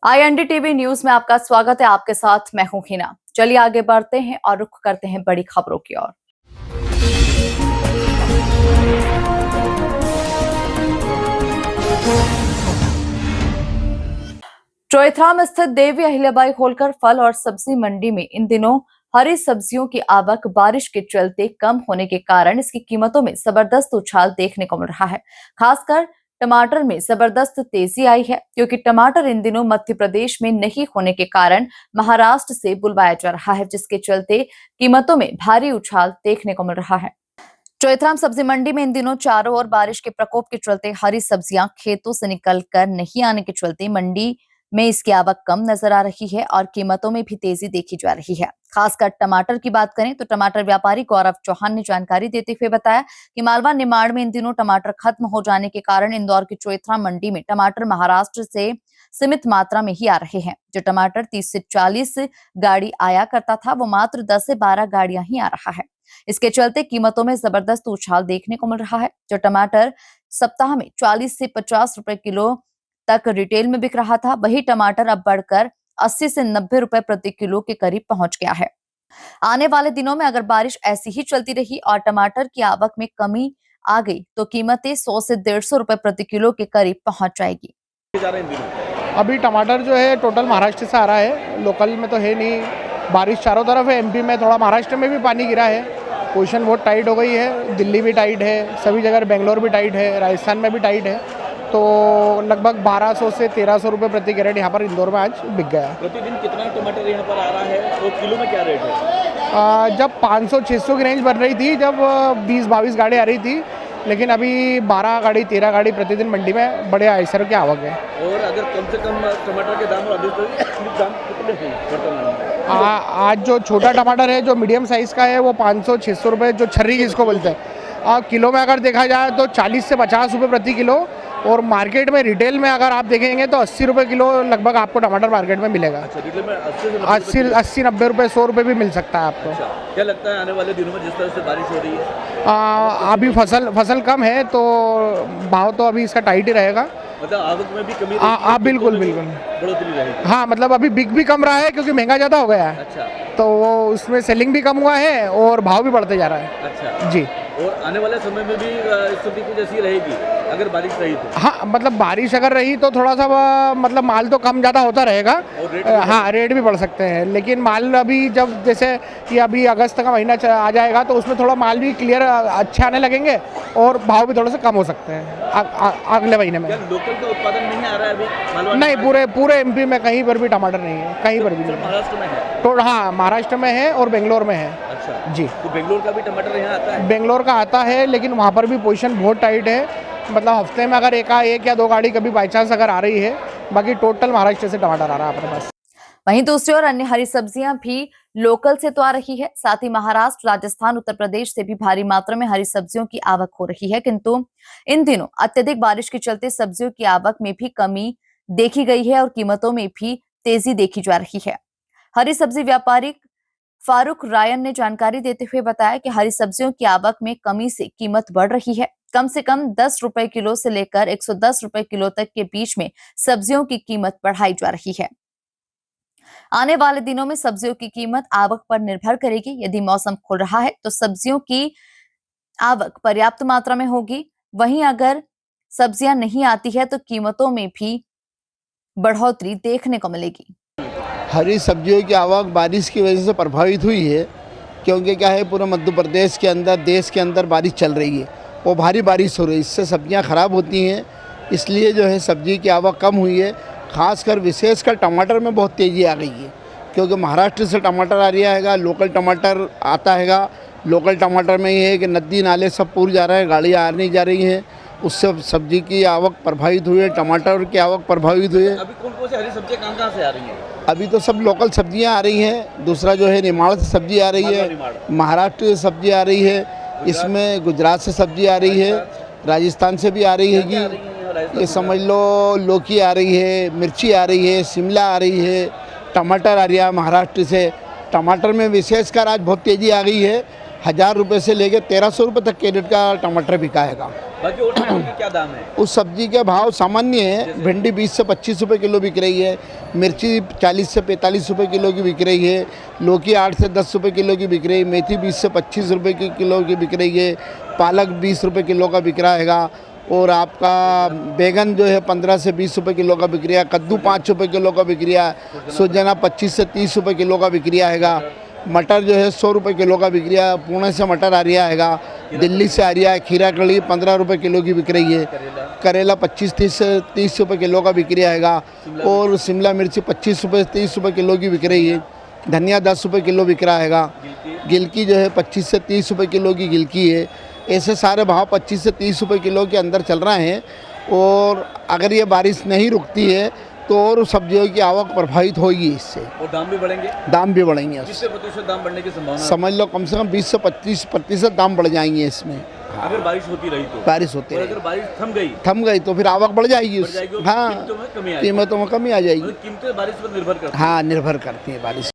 INDTV news में आपका स्वागत है। आपके साथ मैं हूं हिना। चलिए आगे बढ़ते हैं और रुख करते हैं बड़ी खबरों की ओर। चौइथराम स्थित देवी अहिल्याबाई होलकर फल और सब्जी मंडी में इन दिनों हरी सब्जियों की आवक बारिश के चलते कम होने के कारण इसकी कीमतों में जबरदस्त उछाल देखने को मिल रहा है। खासकर टमाटर में जबरदस्त तेजी आई है, क्योंकि टमाटर इन दिनों मध्य प्रदेश में नहीं होने के कारण महाराष्ट्र से बुलवाया जा रहा है, जिसके चलते कीमतों में भारी उछाल देखने को मिल रहा है। चौइथराम सब्जी मंडी में इन दिनों चारों ओर बारिश के प्रकोप के चलते हरी सब्जियां खेतों से निकलकर नहीं आने के चलते मंडी में इसकी आवक कम नजर आ रही है और कीमतों में भी तेजी देखी जा रही है। खासकर टमाटर की बात करें तो टमाटर व्यापारी गौरव चौहान ने जानकारी देते हुए बताया कि मालवा निमाड़ में इन दिनों टमाटर खत्म हो जाने के कारण इंदौर की चौइथराम मंडी में टमाटर महाराष्ट्र से सीमित मात्रा में ही आ रहे हैं। जो टमाटर 30 से 40 गाड़ी आया करता था, वो मात्र 10 से 12 गाड़ियां ही आ रहा है। इसके चलते कीमतों में जबरदस्त उछाल देखने को मिल रहा है। जो टमाटर सप्ताह में 40 से 50 रुपए किलो तक रिटेल में बिक रहा था, वही टमाटर अब बढ़कर 80 से 90 रुपए प्रति किलो के करीब पहुंच गया है। आने वाले दिनों में अगर बारिश ऐसी ही चलती रही और टमाटर की आवक में कमी आ गई तो कीमतें 100 से 150 रुपए प्रति किलो के करीब पहुंच जाएगी। अभी टमाटर जो है टोटल महाराष्ट्र से आ रहा है, लोकल में तो है नहीं। बारिश चारों तरफ है, एमपी में थोड़ा, महाराष्ट्र में भी पानी गिरा है। पोजीशन बहुत टाइट हो गई है, दिल्ली भी टाइट है, सभी जगह, बेंगलोर भी टाइट है, राजस्थान में भी टाइट है। तो लगभग 1200 से 1300 रुपये प्रति कैरेट यहाँ पर इंदौर में आज बिक गया। प्रतिदिन कितना टमाटर यहाँ पर आ रहा है और किलो में क्या रेट है? जब 500-600 की रेंज बन रही थी, जब 20-22 गाड़ी आ रही थी, लेकिन अभी 12 गाड़ी 13 गाड़ी प्रतिदिन मंडी में बड़े आयसर की आवक है। और अगर कम से कम टमाटर के दाम और अधिक दाम कितने हैं वर्तमान में? आज जो छोटा टमाटर है, जो मीडियम साइज़ का है, वो 500-600 रुपये, जो छर्री जिसको बोलते हैं, किलो में अगर देखा जाए तो 40 से 50 रुपये प्रति किलो। और मार्केट में रिटेल में अगर आप देखेंगे तो 80 रुपये किलो लगभग आपको टमाटर मार्केट में मिलेगा। अच्छा, रिटेल में 80-90 रुपये, 100 रुपये भी मिल सकता है आपको। अच्छा, क्या लगता है आने वाले दिनों में जिस तरह से बारिश हो रही है? अभी फसल कम है तो भाव तो अभी इसका टाइट ही रहेगा। मतलब आवक में भी कमी? बिल्कुल बढ़ोतरी रहेगी। हाँ, मतलब अभी बिक भी कम रहा है क्योंकि महंगा ज़्यादा हो गया है। अच्छा, तो वो उसमें सेलिंग भी कम हुआ है और भाव भी बढ़ते जा रहा है। अच्छा जी। और आने वाले समय में भी स्थिति कुछ ऐसी रहेगी अगर बारिश रही तो? हाँ, मतलब बारिश अगर रही तो थोड़ा सा मतलब माल तो कम ज़्यादा होता रहेगा। हाँ, रेट भी बढ़ सकते हैं, लेकिन माल अभी जब जैसे कि अभी अगस्त का महीना आ जाएगा तो उसमें थोड़ा माल भी क्लियर अच्छे आने लगेंगे और भाव भी थोड़े से कम हो सकते हैं अगले महीने में। लोकल का उत्पादन नहीं आ रहा है अभी? नहीं, पूरे एमपी में कहीं पर भी टमाटर नहीं है, कहीं पर भी नहीं। महाराष्ट्र में है? तो हाँ, महाराष्ट्र में है और बेंगलोर में है। अच्छा जी। तो बेंगलोर का भी टमाटर यहाँ आता है? बेंगलोर का आता है, लेकिन वहाँ पर भी पोजीशन बहुत टाइट है। मतलब हफ्ते में अगर एक या 2 गाड़ी कभी बाई चांस अगर आ रही है, बाकी टोटल महाराष्ट्र से टमाटर आ रहा है अपने पास। वहीं दूसरी ओर अन्य हरी सब्जियां भी लोकल से तो आ रही है, साथ ही महाराष्ट्र, राजस्थान, उत्तर प्रदेश से भी भारी मात्रा में हरी सब्जियों की आवक हो रही है। किंतु इन दिनों अत्यधिक बारिश के चलते सब्जियों की आवक में भी कमी देखी गई है और कीमतों में भी तेजी देखी जा रही है। हरी सब्जी व्यापारी फारूक रायन ने जानकारी देते हुए बताया कि हरी सब्जियों की आवक में कमी से कीमत बढ़ रही है। कम से कम 10 रुपए किलो से लेकर 110 रुपए किलो तक के बीच में सब्जियों की कीमत बढ़ाई जा रही है। आने वाले दिनों में सब्जियों की कीमत आवक पर निर्भर करेगी। यदि मौसम खुल रहा है तो सब्जियों की आवक पर्याप्त मात्रा में होगी, वहीं अगर सब्जियां नहीं आती है तो कीमतों में भी बढ़ोतरी देखने को मिलेगी। हरी सब्जियों की आवक बारिश की वजह से प्रभावित हुई है, क्योंकि क्या है, पूरे मध्य प्रदेश के अंदर, देश के अंदर बारिश चल रही है और भारी बारिश हो रही है, इससे सब्जियां ख़राब होती हैं। इसलिए जो है सब्जी की आवक कम हुई है। ख़ासकर विशेषकर टमाटर में बहुत तेज़ी आ गई है, क्योंकि महाराष्ट्र से टमाटर आ रहा है, लोकल टमाटर आता है। लोकल टमाटर में ये है कि नदी नाले सब पूर जा रहा है, गाड़ियाँ आ नहीं जा रही हैं, उससे सब्जी की आवक प्रभावित हुई है, टमाटर की आवक प्रभावित हुई है। अभी कौन-कौन सी हरी सब्जियां कहाँ से आ रही हैं? अभी तो सब लोकल सब्जियां आ रही हैं। दूसरा जो है निमाड़ से सब्जी आ रही है, महाराष्ट्र से सब्जी आ रही है, इसमें गुजरात से सब्जी आ रही है, राजस्थान से भी आ रही है। ये समझ लो, लौकी आ रही है, मिर्ची आ रही है, शिमला आ रही है, टमाटर आ रहा है महाराष्ट्र से। टमाटर में विशेषकर आज बहुत तेज़ी आ गई है। 1000 रुपये से लेकर 1300 रुपये तक कैरेट का टमाटर बिकाएगा। बाकी और सब्जियों के क्या दाम है? उस सब्जी के भाव सामान्य है। भिंडी 20 से 25 रुपए किलो बिक रही है, मिर्ची 40 से 45 रुपए किलो की बिक रही है, लौकी 8 से 10 रुपए किलो की बिक रही है, मेथी 20 से 25 रुपए की किलो की बिक रही है, पालक 20 रुपए किलो का बिक रहा हैगा, और आपका बैगन जो है 15 से 20 रुपए किलो का बिक रहा है, कद्दू 5 रुपए किलो का बिक रहा है, सुजना 25 से 30 रुपए किलो का बिक रहा हैगा, मटर जो है 100 रुपए किलो का बिक रहा है, पुणे से मटर आ रहा हैगा, दिल्ली से आ रहा है, खीरा कड़ी 15 रुपए किलो की बिक रही है, करेला 25 से 30 रुपए किलो का बिक रहा हैगा, और शिमला मिर्ची 25 रुपए से 30 रुपए किलो की बिक रही है, धनिया 10 रुपए किलो बिक रहा हैगा, गिलकी जो है 25 से 30 रुपए किलो की गिलकी है। ऐसे सारे भाव 25 से 30 रुपए किलो के अंदर चल रहे हैं, और अगर ये बारिश नहीं रुकती है तो और सब्जियों की आवक प्रभावित होगी इससे, और दाम भी बढ़ेंगे? दाम भी बढ़ेंगे। कितने प्रतिशत दाम बढ़ने की संभावना है? समझ लो कम से कम 20 से 25% दाम बढ़ जाएंगे इसमें। अगर बारिश होती रही तो? बारिश होती और रही, अगर बारिश थम गई तो फिर आवक बढ़ जाएगी और हाँ, कीमतों में कमी आएगी। कीमतों में कमी आ जाएगी। मतलब कीमतें बारिश पर निर्भर करती हैं। हाँ, निर्भर करती है बारिश।